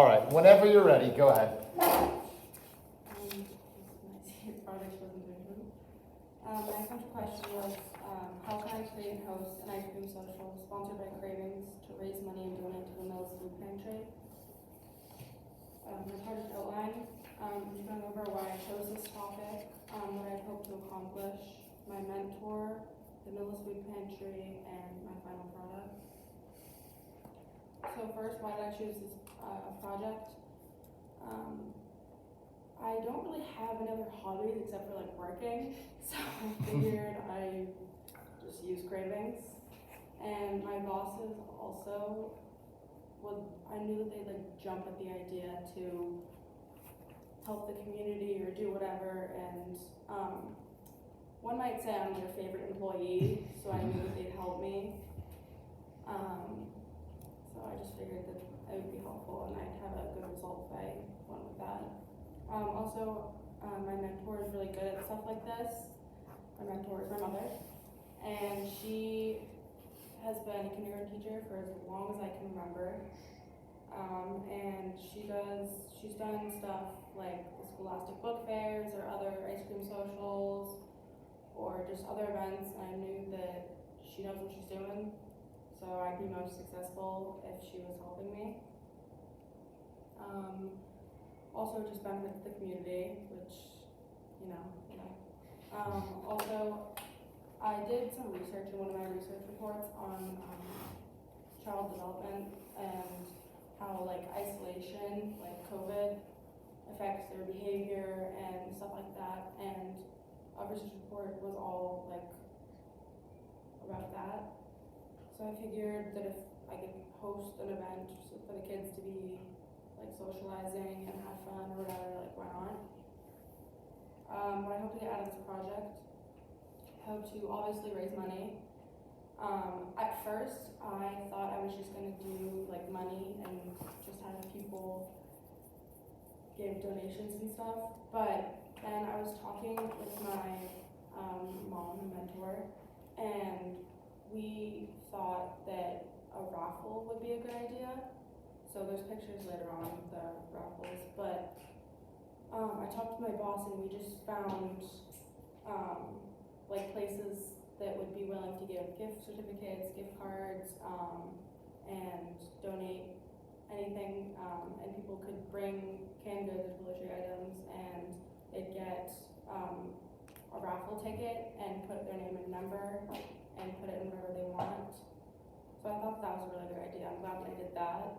All right, whenever you're ready, go ahead. My first question was, how can I create and host an ice cream social sponsored by Cravings to raise money and donate to the Mills Food Pantry? My project outline, just going over why I chose this topic, what I hope to accomplish, my mentor, the Mills Food Pantry, and my final product. So first, why did I choose this project? I don't really have any other hobbies except for like working, so I figured I just use Cravings. And my bosses also I knew that they'd like jump at the idea to help the community or do whatever, and one might say I'm their favorite employee, so I knew that they'd help me. So I just figured that it would be helpful and I'd have a good result if I went with that. My mentor is really good at stuff like this. My mentor is my mother, and she has been a kindergarten teacher for as long as I can remember. And she's done stuff like the scholastic book fairs or other ice cream socials or just other events, and I knew that she knows what she's doing, so I'd be most successful if she was helping me. Also just benefits the community, which, also, I did some research in one of my research reports on child development and how like isolation, like COVID, affects their behavior and stuff like that. And our research report was all like about that. So I figured that if I could host an event for the kids to be like socializing and have fun or whatever, like why not? What I hope to get out of this project, I hope to obviously raise money. At first, I thought I was just going to do like money and just have people give donations and stuff, but then I was talking with my mom, the mentor, and we thought that a raffle would be a good idea. So there's pictures later on of the raffles, but I talked to my boss and we just found like places that would be willing to give gift certificates, gift cards, and donate anything, and people could bring canned goods or grocery items, and they'd get a raffle ticket and put their name and number and put it in wherever they want. So I thought that was a really good idea. I'm glad that I did that.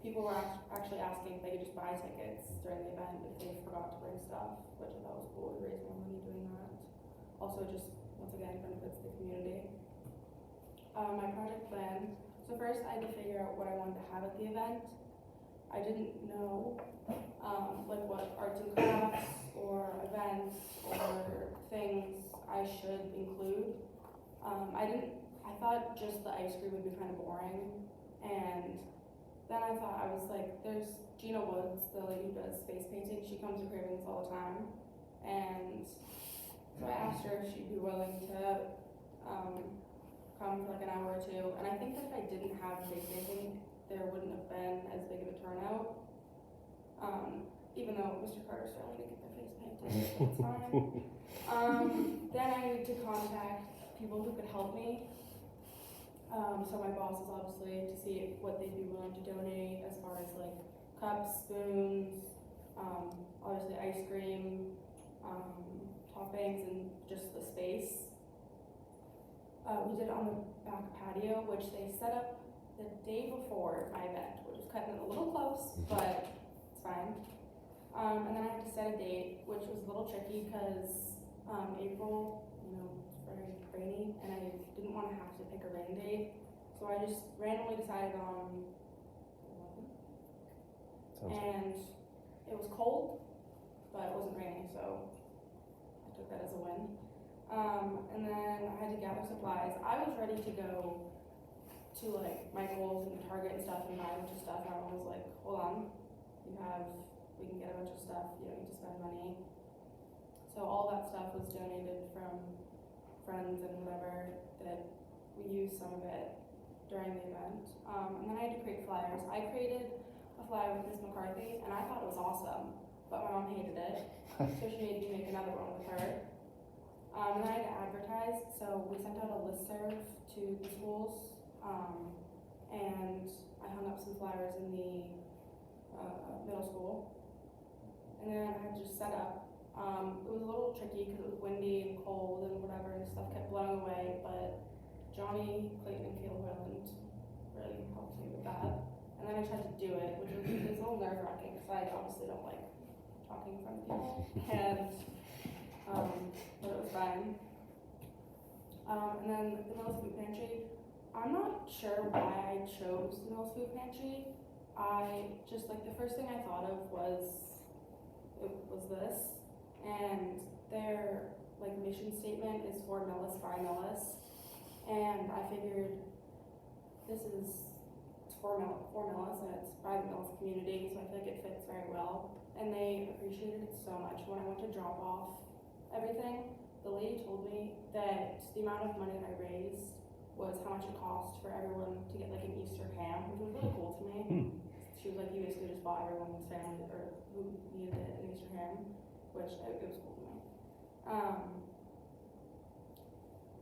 People were actually asking if they could just buy tickets during the event if they forgot to bring stuff, which I thought was cool. We raised more money doing that. Also just, once again, benefits the community. My project plan. So first I had to figure out what I wanted to have at the event. I didn't know like what arts and crafts or events or things I should include. I thought just the ice cream would be kind of boring, and then I thought, I was like, there's Gina Woods, the lady who does space painting. She comes to Cravings all the time, and so I asked her if she'd be willing to come for like an hour or two, and I think that if I didn't have space painting, there wouldn't have been as big of a turnout, even though Mr. Carter started to get their face painted, so it's fine. Then I needed to contact people who could help me. So my bosses, obviously, to see what they'd be willing to donate as far as like cups, spoons, obviously ice cream, toppings, and just the space. We did it on the back patio, which they set up the day before my event, which was cutting it a little close, but it's fine. And then I had to set a date, which was a little tricky because April, it's very rainy, and I didn't want to have to pick a rain date. So I just randomly decided on 11. And it was cold, but it wasn't raining, so I took that as a win. And then I had to gather supplies. I was ready to go to like Michael's and Target and stuff and buy a bunch of stuff, and everyone was like, hold on, we can get a bunch of stuff, you don't need to spend money. So all that stuff was donated from friends and whatever, that we used some of it during the event. And then I had to create flyers. I created a a flyer with Miss McCarthy, and I thought it was awesome, but my mom hated it, so she made me make another one with her. And then I had to advertise, so we sent out a listserv to the schools, and I hung up some flyers in the middle school, and then I had just set up. It was a little tricky because it was windy and cold and whatever, and stuff kept blowing away, but Johnny, Clayton, and Caleb Lund really helped me with that. And then I tried to do it, which was a little nerve-wracking because I obviously don't like talking in front of people, and but it was fine. And then the Mills Food Pantry, I'm not sure why I chose the Mills Food Pantry. I just, like, the first thing I thought of was this, and their, like, mission statement is for Millis by Millis, and I figured it's for Millis, and it's by the Millis community, so I feel like it fits very well, and they appreciated it so much. When I went to drop off everything, the lady told me that the amount of money that I raised was how much it cost for everyone to get, like, an Easter ham, which was really cool to me. She was like, you basically just bought everyone's family, or who needed it, an Easter ham, which it was cool to me.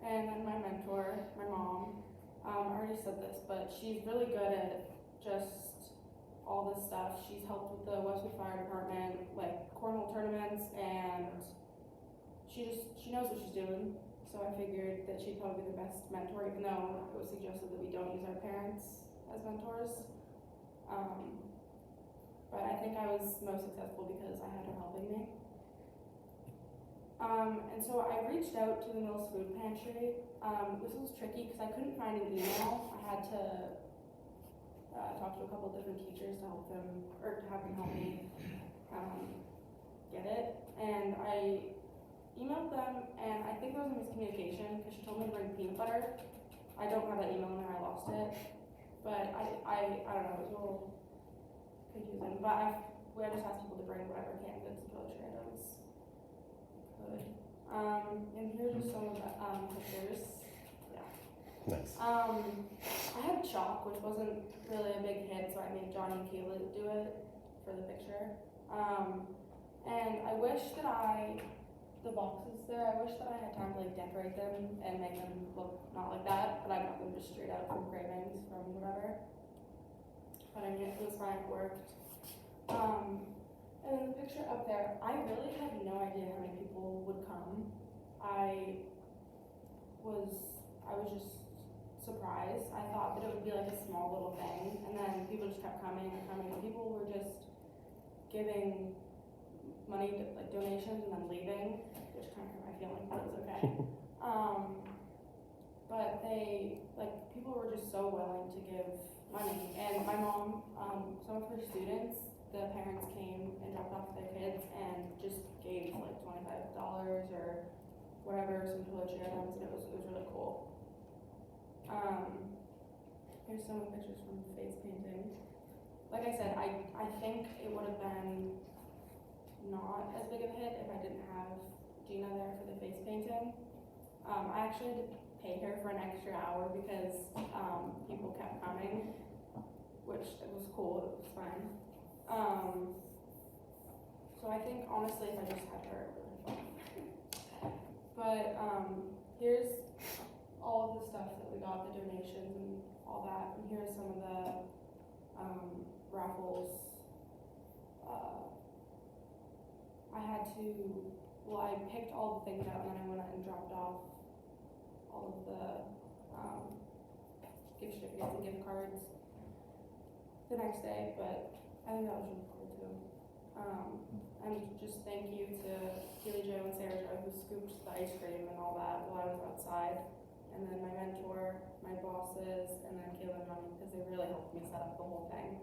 And then my mentor, my mom, I already said this, but she's really good at just all this stuff. She's helped with the Westwood Fire Department, like cornhole tournaments, and she knows what she's doing. So I figured that she'd probably be the best mentor, even though it was suggested that we don't use our parents as mentors. But I think I was most successful because I had her helping me. And so I reached out to the Mills Food Pantry. This was tricky because I couldn't find an email. I had to talk to a couple of different teachers to help them, or to have them help me get it. And I emailed them, and I think there was a miscommunication because she told me to bring peanut butter. I don't have that email in there, I lost it. But I don't know, it was a little confusing. But I just asked people to bring whatever canned goods and toiletry items could. And here's just some of the pictures. Yeah. Nice. I had chalk, which wasn't really a big hit, so I made Johnny and Kayla do it for the picture. And I wish that the boxes there, I wish that I had time to like decorate them and make them look not like that, but I got them just straight out from cravings from whatever. But I mean, it was fine, it worked. And then the picture up there, I really had no idea how many people would come. I was just surprised. I thought that it would be like a small little thing, and then people just kept coming and coming. People were just giving money, like donations, and then leaving, which kind of hurt my feelings, but it was okay. But people were just so willing to give money. And my mom, some of her students, the parents came and dropped off their kids and just gave like $25 or whatever, some toiletry items, and it was really cool. Here's some of the pictures from face painting. Like I said, I think it would have been not as big of a hit if I didn't have Gina there for the face painting. I actually had to pay her for an extra hour because people kept coming, which it was cool, it was fine. So I think honestly if I just had her, it would have been fun. But here's all of the stuff that we got, the donations and all that, and here's some of the raffles. I picked all the things out, and then I went out and dropped off all of the gift certificates and gift cards the next day, but I think that was really cool too. And just thank you to Keely Jo and Sarah Jo who scooped the ice cream and all that while I was outside, and then my mentor, my bosses, and then Kayla and Johnny, because they really helped me set up the whole thing.